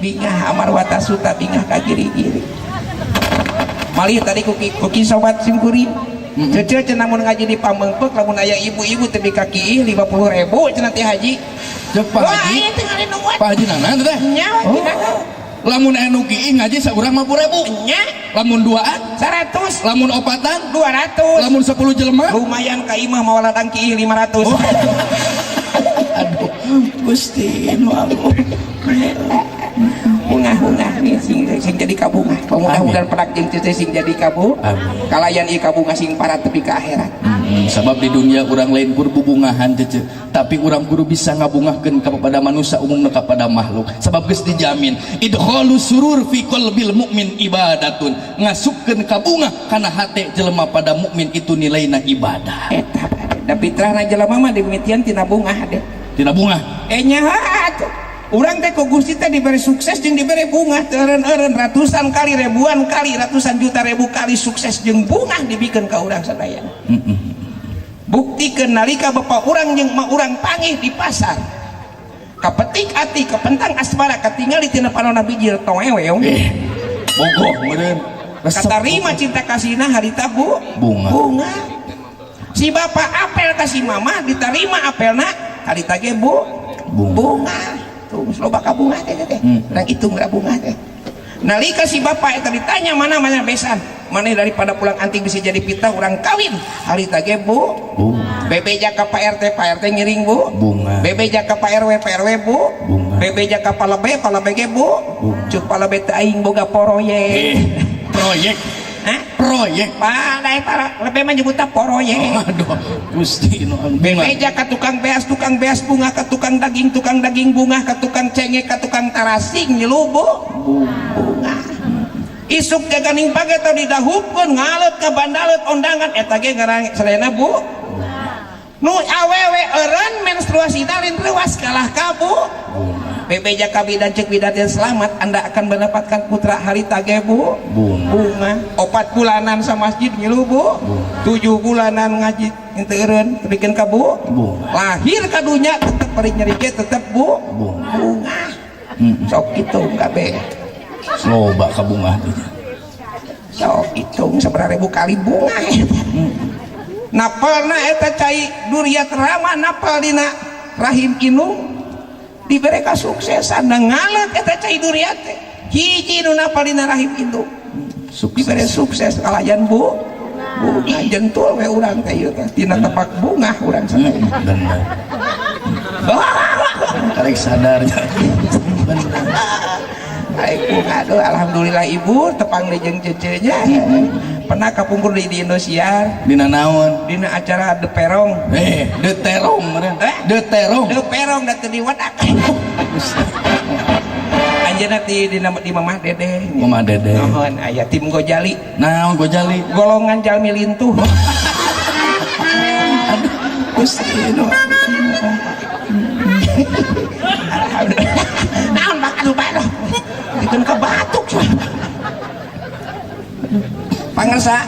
bingah amar wata suta bingah kagiri-giri malih tadi kuki sobat simkuring cece cenah mun ngaji di Pamengpeuk lamun aya ibu-ibu teu di kaki 50.000 cenah teh haji cek Pak Haji Pak Haji nana teh lamun anu kieu ngaji saurang 50.000 nya lamun duaan 100 lamun opatan 200 lamun 10 jelema lumayan ka imah mau ladang kieu 500 aduh Gusti nu aku bunga-bunga nih sing jadi kabunga mudah-mudahan perak jeung cece sing jadi kabu kalayan ieu kabunga sing para tepi ka akhirat sebab di dunia orang lain kur bubungahan cece tapi orang guru bisa ngabungahkeun kepada manusia umumna kepada makhluk sebab geus dijamin idkhalus surur fi qalbil mukmin ibadatun ngasupkeun kabunga kana hate jelema pada mukmin itu nilaina ibadah eta da fitrahna jelema mah dimitian tina bunga deh tina bunga nyaha urang teh ku Gusti teh diberi sukses jeung diberi bunga eureun-eureun ratusan kali ribuan kali ratusan juta ribu kali sukses jeung bunga dibikeun ka urang sadayana buktikeun nalika bapak urang jeung mak urang panggih di pasar kapetik ati kepentang asmara katingali tina panonna bijil toeweong bogoh meureun katarima cinta kasihna harita bunga si bapak apel ka si mama diterima apelna harita ge bunga tuh loba ka bunga teh urang hitung da bunga teh nalika si bapak eta ditanya mana besan maneh daripada pulang anting bisa jadi pitah urang kawin harita ge bebeja ka Pak RT ngiring bunga bebeja ka Pak RW bunga bebeja ka palebe ge cuk palebe teh aing boga proyek proyek padahal para lebih menyebutnya proyek aduh Gusti nu bebeja ka tukang beas bunga ka tukang daging bunga ka tukang cengek ka tukang tarasing nyelubu bunga isuk jaganing page tadi didahupkeun ngaleut ka bandaleut ondangan eta ge ngaran sarena nu awewe eureun menstruasina lain leuwas kalah ka bebeja ka bidan cek bidan yang selamat anda akan mendapatkan putra harita ge bunga 4 bulanan sa masjid ngilu 7 bulanan ngaji henteu eureun bikin ka lahir ka dunya tetep bari nyeri ge tetep bunga sok kitung kabeh loba ka bunga teh sok kitung sabaraha ribu kali bunga napalna eta cai duriat rama napal dina rahim inung diberi kesuksesan dan ngalet eta cai duriat teh hiji nu napal dina rahim indung diberi sukses kalayan bunga jentul we urang teh ieu teh tina tepak bunga urang sadaya bener karek sadar bener baik bunga aduh alhamdulillah ibu tepang di jeung cecenya pernah kapungkur di Indosiar dina naon dina acara The Perong The Terong meureun The Perong da teu diwadak anjeunna di Mamah Dede nuhun aya tim Gojali naon Gojali golongan jalmi lintuh aduh Gusti nu naon bakal bae dikeun ka batuk pangarsa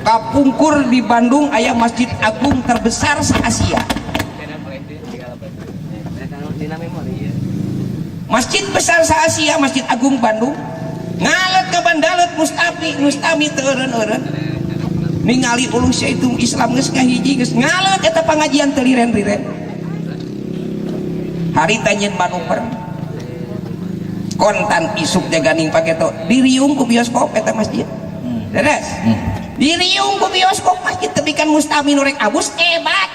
kapungkur di Bandung aya masjid agung terbesar se-Asia masjid besar se-Asia masjid agung Bandung ngalet ke bandalet mustami teu eureun-eureun ningali uluh syaitum Islam geus ngahiji geus ngalet eta pangajian teu liren-liren harita nyeun manuver kontan isuk jaganing paketo diriung ku bioskop eta masjid deres diriung ku bioskop masjid tebikan mustami nurek abus hebat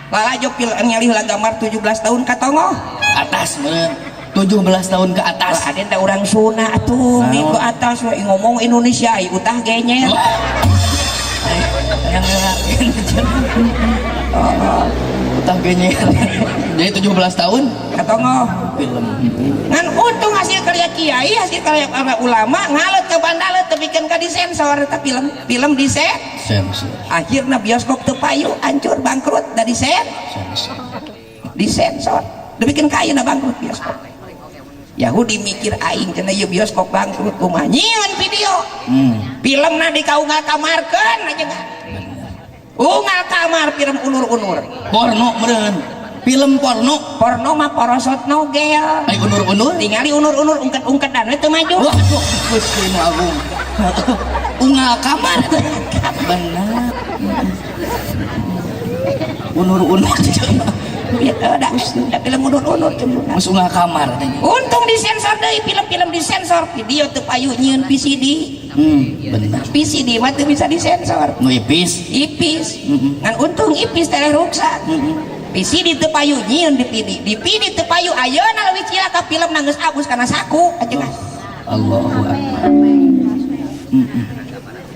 lalajok ngalih gambar 17 tahun katongo atas meureun 17 tahun ke atas aden da urang Sunda atuh mi ke atas we ngomong Indonesia ai utah genyet utah genyet jadi 17 tahun katongo film ngan untung hasil karya kiai hasil karya ulama ngalet ke bandalet tepikeun ka disensor eta film disensor akhirna bioskop teu payu hancur bangkrut da disensor tepikeun ka ayeuna bangkrut bioskop Yahudi mikir aing cenah ieu bioskop bangkrut kumaha nyieun video filmna dikaungal kamarkeun aja unggal kamar film unur-unur porno meureun film porno mah porosot nogel ay unur-unur tingali unur-unur ungket-ungket dan itu maju waduh Gusti nu Agung ungal kamar benar unur-unur udah film unur-unur mas ungal kamar untung disensor deh film-film disensor video tuh payu nyieun PCD benar PCD mah tuh bisa disensor nu ipis kan untung ipis teh ruksak PCD teu payu nyieun dipidi teu payu ayeuna leuwih cilaka film nanggeus abus kana saku ajengan Allahu akbar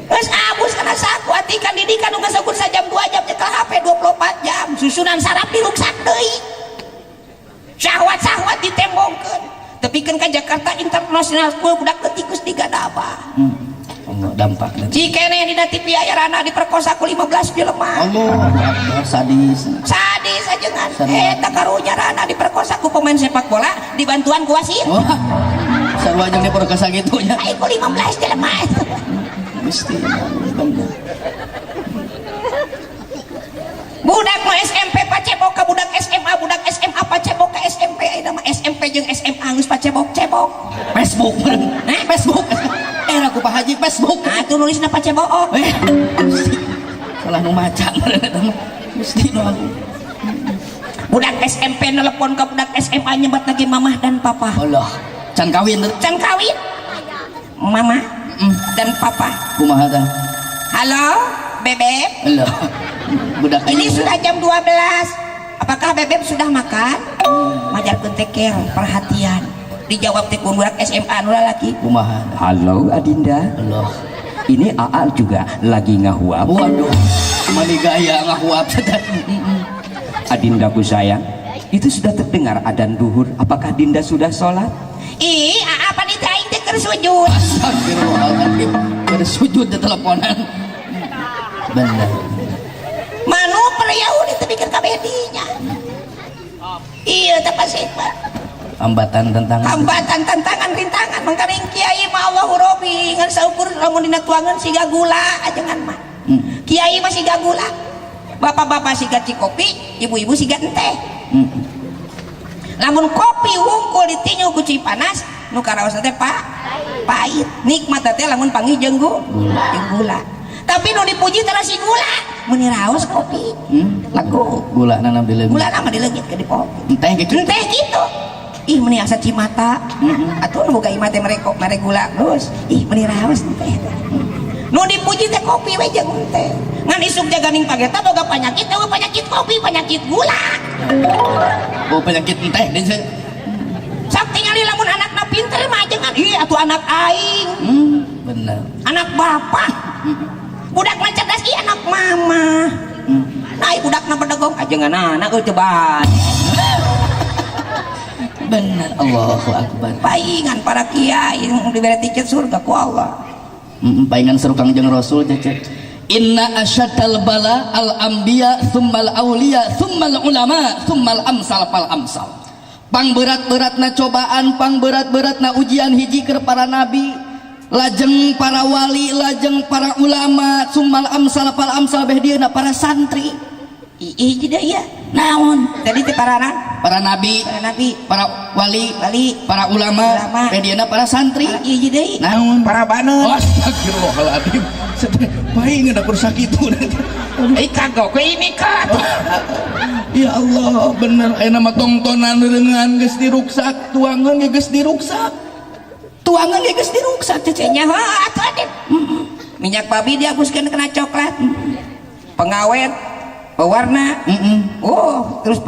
geus abus kana saku atikan didikan nu geus sajam 2 jam nyekel HP 24 jam susunan saraf diruksak deui syahwat ditembongkeun tepikeun ka Jakarta International School budak tikus 3 daba Allah dampakna cikene dina TV ayarana diperkosa ku 15 jelema Allah akbar sadis ajengan eta karunya rana diperkosa ku pemain sepak bola dibantuan ku wasit wah sarua jeung diperkosa gitu nya ai ku 15 jelema Gusti bener budak mah SMP pacebok ka budak SMA pacebok ka SMP ayeuna mah SMP jeung SMA geus pacebok Facebook Facebook aku Pak Haji Facebook atuh nulisna pacebok salah nu maca Gusti nu Agung budak SMP nelpon ke budak SMA nyebat lagi mamah dan papa Allah can kawin mama dan papa kumaha tah halo bebek Allah budak ini sudah jam 12 apakah bebek sudah makan majarkeun teh keur perhatian dijawab teh budak SMA nu lalaki kumaha Halo Adinda, Allah ini AA juga lagi ngahuap. waduh mani gaya ngahuap Adindaku sayang, itu sudah terdengar adzan duhur. Apakah Dinda sudah sholat? ih apa ditanya teh keur sujud astagfirullahaladzim bersujud di teleponan bener manu periau ditepikeun ka bedinya iya teh pasik hambatan tantangan rintangan mangkaring kiai mah Allahu Rabbi ngan saukur lamun dina tuangan siga gula ajengan mah kiai mah siga gula bapak-bapak siga cikopi ibu-ibu siga teh lamun kopi hungkul ditinyu ku cipanas nu karaos teh pahit nikmat teh lamun panggih jeung gula tapi nu dipuji teh si gula mun raos kopi lagu gula nana dileungit ke di kopi teh gitu ih meni asa cimata atuh nu boga imah teh mere gula terus ih meni raos teh nu dipuji teh kopi we jeung teh ngan isuk jaganing pageta boga penyakit kopi penyakit gula oh penyakit teh deui sok tingali lamun anakna pinter mah jangan ih atuh anak aing bener anak bapak budak mah cerdas ih anak mama nah budakna bedegong ajengan anak cobaan bener Allahu akbar paingan para kiai diberi tiket surga ku Allah paingan seru Kangjeng Rasul cecet inna asyaddal bala al anbiya tsummal auliya tsummal ulama tsummal amsal fal amsal pang berat-beratna cobaan pang berat-beratna ujian hiji keur para nabi lajeng para wali lajeng para ulama tsummal amsal fal amsal beh dieuna para santri ih tidak iya naon tadi teh para nabi para wali para ulama mediana para santri iya jadi naon para baneun astagfirullahaladzim paing ada kursakitu kagok we ini kan ya Allah bener aya nama tongtonan dengan geus diruksak tuangan ge geus diruksak cecenya atuh adit minyak babi dihapuskeun kena coklat pengawet pewarna terus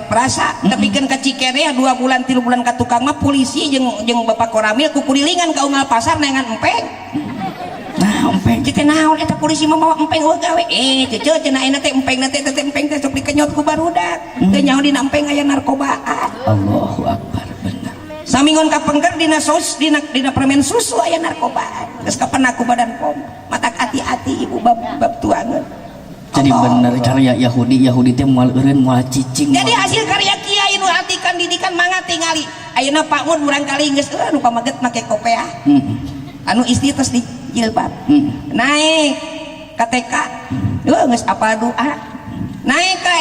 perasa tapi kan ke Cikere 2 bulan 3 bulan ke tukang mah polisi jeung bapak koramil kukulilingan ka unggal pasar nengan empeng nah empeng teh naon eta polisi mah mawa empeng gawe ceuceut cenah ayeuna teh empeng teh sok dikenyot ku barudak teu nyaho dina empeng aya narkobaan Allahu akbar bener samingon ka pengker dina permen susu aya narkobaan geus kapenah ku badan pom matak hati-hati ibu bab tuangeun jadi bener karya Yahudi teh moal eureun moal cicing jadi hasil karya kiai nu artikan didikan mangga tingali ayeuna Pak Mun urang kali geus nu pamaget make kopiah anu istri tos di jilbab naik ka TK geus apal doa naik ka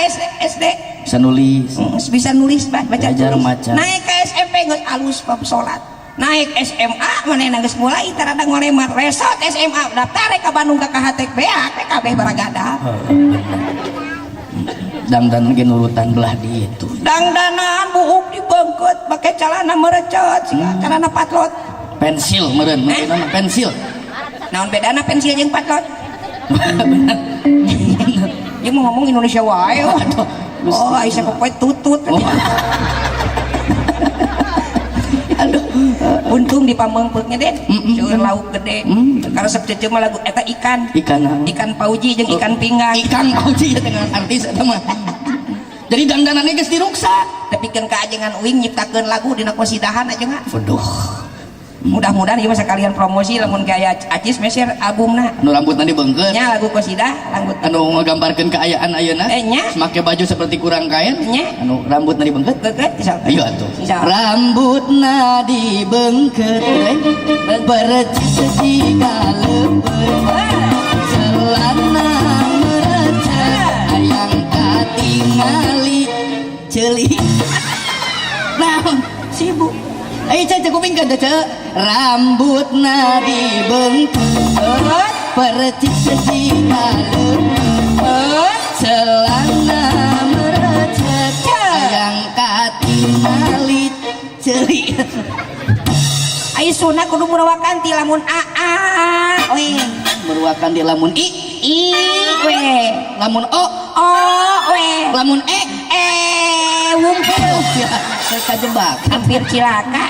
SD bisa nulis bisa nulis baca belajar tulis. maca. Naik ke SMP geus alus bab salat. Naik SMA manehna geus mulai tarada ngoremat resot SMA daftar ka Bandung ka KHTB teh kabeh baragada. Dangdanan ge nurutan belah di itu. Dangdanan buuk dibengkeut make calana merecet siga calana patlot. Pensil meureun pensil. Naon bedana pensil jeung patlot? Dia mau ngomong Indonesia wae. Oh, Aisyah kok tutut. Aduh, untung di pamengpeuknya deh. Seueur lauk gede. Karena sabcece mah lagu eta ikan. Ikan pauji jeung ikan pinggang. Ikan pauji dengan artis eta mah. Jadi dandanannya geus diruksa. Tepikeun ka ajengan uing nyiptakeun lagu dina kosidahan aja nggak? Waduh. Mudah-mudahan ieu mah sakalian promosi lamun gaya Acis meser albumna. Anu rambutna dibeungkeut. Nya lagu kosidah rambut Anu ngagambarkeun keayaan ayeuna. Nya. Make baju seperti kurang kain. Nya. Anu rambutna dibeungkeut. Beunkeut misal. Ayo atuh. Rambutna dibeungkeut bercicing galeupeun. Celana merecet hayang katingali ceuli. Naon sibuk. Ayo cek kuping ka teh. Rambutna dibeungkeut percicing galeupeun. Celana merecet hayang katingali ceuli. Ai sunah kudu murawakan ti lamun aa we. Meruakan di lamun i We. lamun o We. lamun Wumpul. ya kajebak Hampir cilaka.